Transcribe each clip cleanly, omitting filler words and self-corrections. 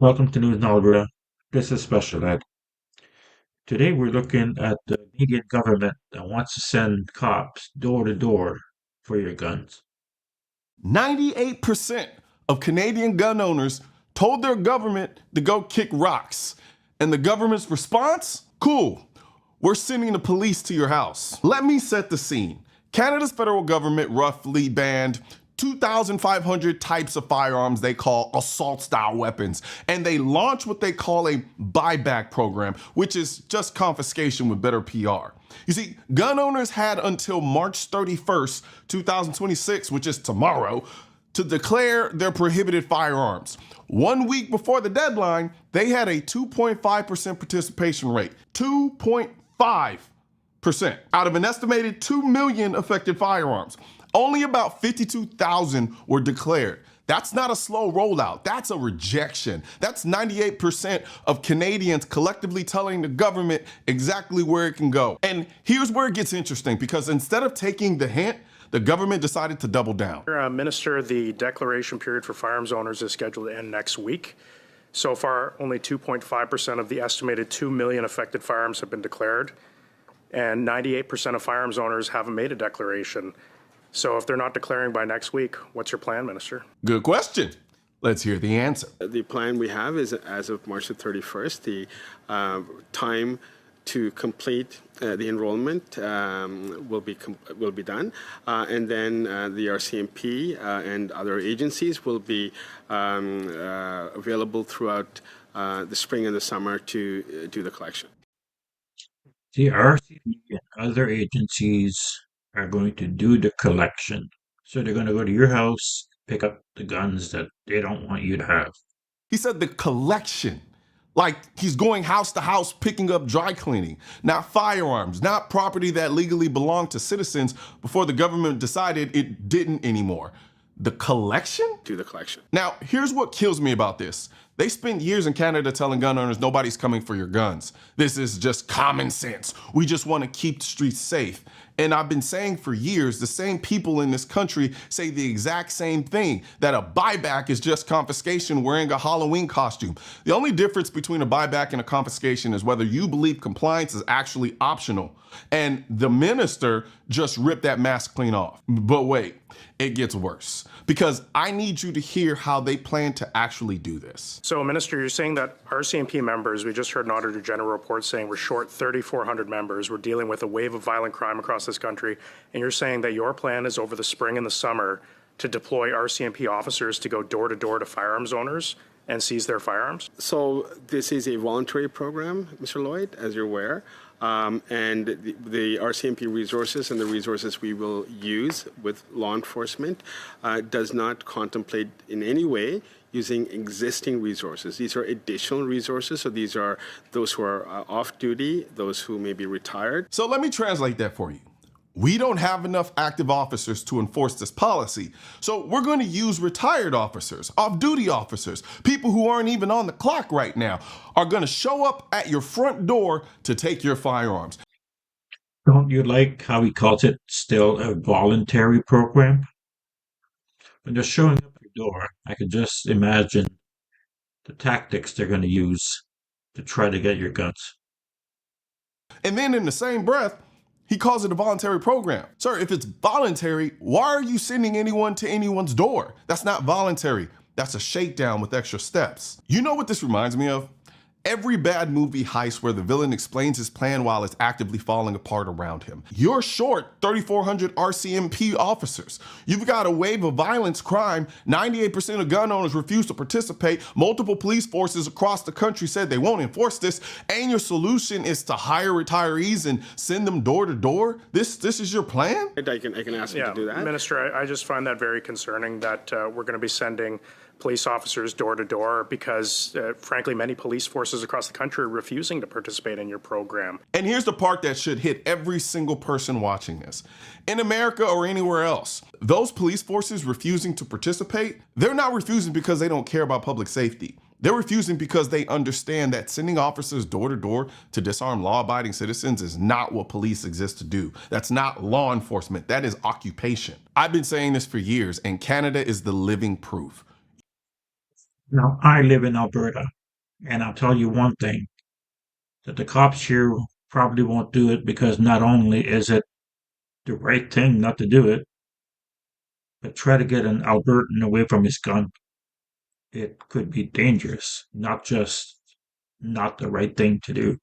Welcome to News and Alberta. This is Special Ed. Today we're looking at the Canadian government that wants to send cops door to door for your guns. 98% of Canadian gun owners told their government to go kick rocks. And the government's response? Cool. We're sending the police to your house. Let me set the scene. Canada's federal government roughly banned 2,500 types of firearms they call assault-style weapons, and they launched what they call a buyback program, which is just confiscation with better PR. You see, gun owners had until March 31st, 2026, which is tomorrow, to declare their prohibited firearms. 1 week before the deadline, they had a 2.5% participation rate. 2.5% out of an estimated 2 million affected firearms. Only about 52,000 were declared. That's not a slow rollout. That's a rejection. That's 98% of Canadians collectively telling the government exactly where it can go. And here's where it gets interesting, because instead of taking the hint, the government decided to double down. Minister, the declaration period for firearms owners is scheduled to end next week. So far, only 2.5% of the estimated 2 million affected firearms have been declared, and 98% of firearms owners haven't made a declaration. So if they're not declaring by next week, what's your plan, Minister? Good question. Let's hear the answer. The plan we have is, as of March the 31st, the time to complete the enrollment will be done, and then the RCMP and other agencies will be available throughout the spring and the summer to do the collection. The RCMP and other agencies are going to do the collection. So they're going to go to your house, pick up the guns that they don't want you to have. He said the collection. Like he's going house to house picking up dry cleaning, not firearms, not property that legally belonged to citizens before the government decided it didn't anymore. The collection? Do the collection. Now, here's what kills me about this. They spent years in Canada telling gun owners nobody's coming for your guns. This is just common sense. We just want to keep the streets safe. And I've been saying for years, the same people in this country say the exact same thing, that a buyback is just confiscation wearing a Halloween costume. The only difference between a buyback and a confiscation is whether you believe compliance is actually optional. And the minister just ripped that mask clean off. But wait, it gets worse, because I need you to hear how they plan to actually do this. So, Minister, you're saying that RCMP members, we just heard an Auditor General report saying we're short 3,400 members. We're dealing with a wave of violent crime across this country. And you're saying that your plan is over the spring and the summer to deploy RCMP officers to go door to door to firearms owners and seize their firearms? So this is a voluntary program, Mr. Lloyd, as you're aware. And the RCMP resources and the resources we will use with law enforcement does not contemplate in any way using existing resources. These are additional resources. So these are those who are off duty, those who may be retired. So let me translate that for you. We don't have enough active officers to enforce this policy, so we're going to use retired officers, off-duty officers, people who aren't even on the clock right now, are going to show up at your front door to take your firearms. Don't you like how he calls it still a voluntary program? When they're showing up at your door, I can just imagine the tactics they're going to use to try to get your guns. And then in the same breath, he calls it a voluntary program. Sir, if it's voluntary, why are you sending anyone to anyone's door? That's not voluntary. That's a shakedown with extra steps. You know what this reminds me of? Every bad movie heist where the villain explains his plan while it's actively falling apart around him. You're short 3,400 RCMP officers. You've got a wave of violence crime. 98% of gun owners refuse to participate. Multiple police forces across the country said they won't enforce this. And your solution is to hire retirees and send them door to door? This is your plan? I can ask them to do that. Minister, I just find that very concerning that we're going to be sending police officers door to door because, frankly, many police forces across the country are refusing to participate in your program. And here's the part that should hit every single person watching this. In America or anywhere else, those police forces refusing to participate, they're not refusing because they don't care about public safety. They're refusing because they understand that sending officers door to door to disarm law-abiding citizens is not what police exist to do. That's not law enforcement. That is occupation. I've been saying this for years, and Canada is the living proof. Now, I live in Alberta, and I'll tell you one thing, that the cops here probably won't do it because not only is it the right thing not to do it, but try to get an Albertan away from his gun. It could be dangerous, not just not the right thing to do.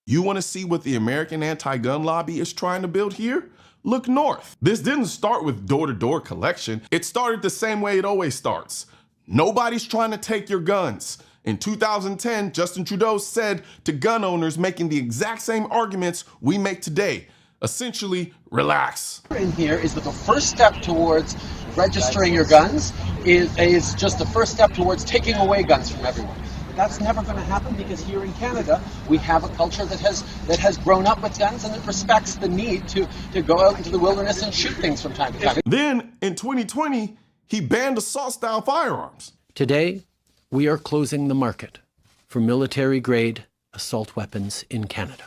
You want to see what the American anti-gun lobby is trying to build here? Look north. This didn't start with door-to-door collection. It started the same way it always starts. Nobody's trying to take your guns. In 2010, Justin Trudeau said to gun owners making the exact same arguments we make today. Essentially, relax. In here is that the first step towards registering your guns is just the first step towards taking away guns from everyone. That's never going to happen because here in Canada we have a culture that has grown up with guns and that respects the need to go out into the wilderness and shoot things from time to time. Then in 2020, he banned assault-style firearms. Today, we are closing the market for military-grade assault weapons in Canada.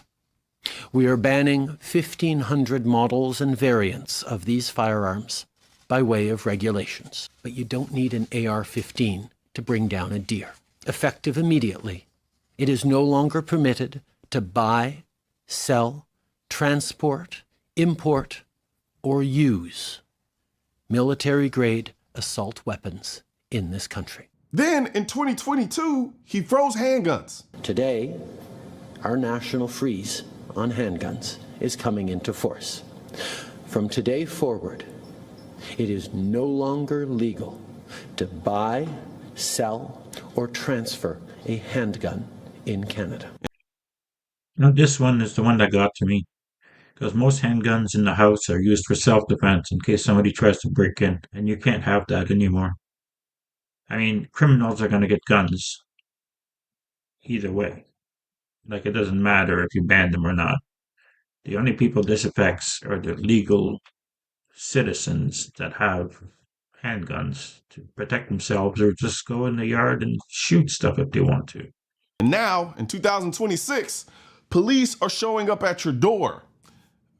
We are banning 1,500 models and variants of these firearms by way of regulations. But you don't need an AR-15 to bring down a deer. Effective immediately, it is no longer permitted to buy, sell, transport, import, or use military-grade assault weapons in this country. Then in 2022, he froze handguns. Today, our national freeze on handguns is coming into force. From today forward, it is no longer legal to buy, sell, or transfer a handgun in Canada. Now, this one is the one that got to me, because most handguns in the house are used for self-defense in case somebody tries to break in, and you can't have that anymore. I mean, criminals are going to get guns either way. Like, it doesn't matter if you ban them or not. The only people this affects are the legal citizens that have handguns to protect themselves or just go in the yard and shoot stuff if they want to. And now, in 2026, police are showing up at your door.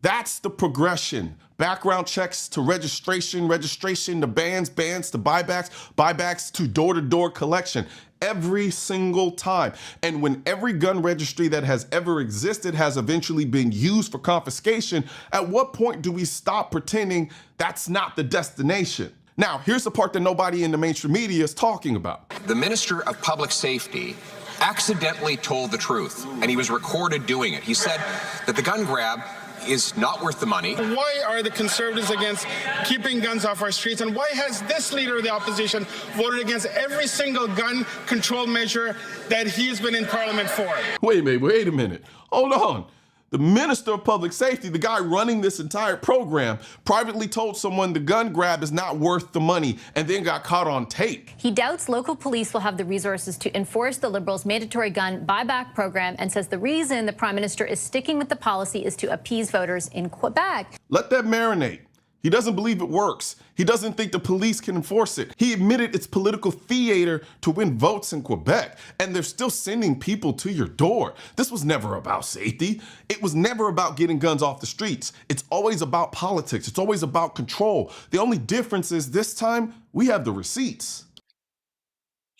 That's the progression. Background checks to registration to bans to buybacks to door-to-door collection. Every single time. And when every gun registry that has ever existed has eventually been used for confiscation, at what point do we stop pretending that's not the destination? Now, here's the part that nobody in the mainstream media is talking about. The Minister of Public Safety accidentally told the truth, and he was recorded doing it. He said that the gun grab is not worth the money. Why are the Conservatives against keeping guns off our streets? And why has this leader of the opposition voted against every single gun control measure that he's been in Parliament for? Wait a minute. Hold on. The Minister of Public Safety, the guy running this entire program, privately told someone the gun grab is not worth the money and then got caught on tape. He doubts local police will have the resources to enforce the Liberals' mandatory gun buyback program and says the reason the Prime Minister is sticking with the policy is to appease voters in Quebec. Let that marinate. He doesn't believe it works. He doesn't think the police can enforce it. He admitted it's political theater to win votes in Quebec, and they're still sending people to your door. This was never about safety. It was never about getting guns off the streets. It's always about politics. It's always about control. The only difference is this time we have the receipts.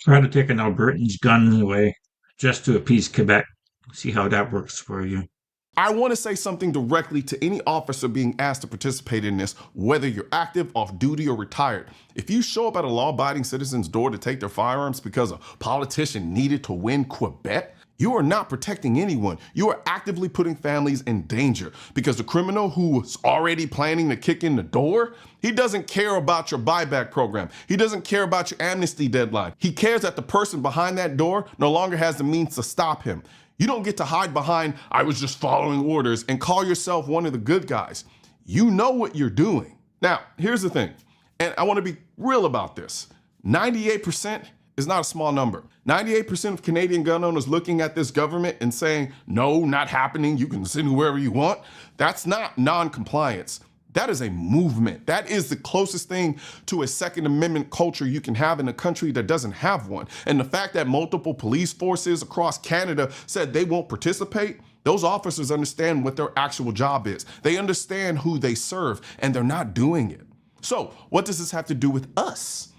Try to take an Albertan's gun away just to appease Quebec. See how that works for you. I want to say something directly to any officer being asked to participate in this, whether you're active, off duty, or retired. If you show up at a law-abiding citizen's door to take their firearms because a politician needed to win Quebec, you are not protecting anyone. You are actively putting families in danger because the criminal who was already planning to kick in the door, he doesn't care about your buyback program. He doesn't care about your amnesty deadline. He cares that the person behind that door no longer has the means to stop him. You don't get to hide behind, I was just following orders, and call yourself one of the good guys. You know what you're doing. Now, here's the thing, and I want to be real about this. 98% is not a small number. 98% of Canadian gun owners looking at this government and saying, no, not happening, you can send whoever you want. That's not non-compliance. That is a movement. That is the closest thing to a Second Amendment culture you can have in a country that doesn't have one. And the fact that multiple police forces across Canada said they won't participate, those officers understand what their actual job is. They understand who they serve, and they're not doing it. So what does this have to do with us?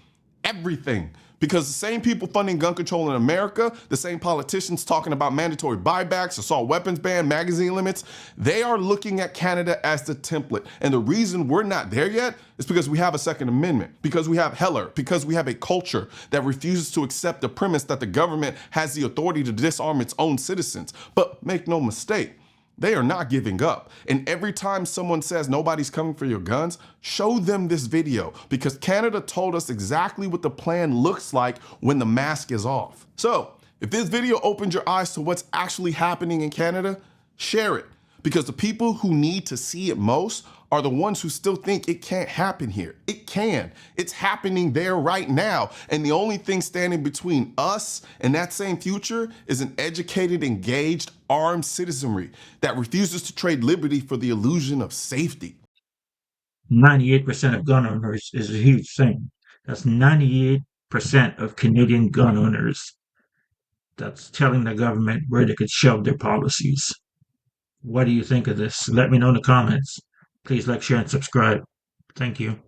Everything. Because the same people funding gun control in America, the same politicians talking about mandatory buybacks, assault weapons ban, magazine limits, they are looking at Canada as the template. And the reason we're not there yet is because we have a Second Amendment, because we have Heller, because we have a culture that refuses to accept the premise that the government has the authority to disarm its own citizens. But make no mistake, they are not giving up. And every time someone says nobody's coming for your guns, show them this video, because Canada told us exactly what the plan looks like when the mask is off. So if this video opened your eyes to what's actually happening in Canada, share it, because the people who need to see it most are the ones who still think it can't happen here. It can. It's happening there right now. And the only thing standing between us and that same future is an educated, engaged, armed citizenry that refuses to trade liberty for the illusion of safety. 98% of gun owners is a huge thing. That's 98% of Canadian gun owners. That's telling the government where they could shelve their policies. What do you think of this? Let me know in the comments. Please like, share, and subscribe. Thank you.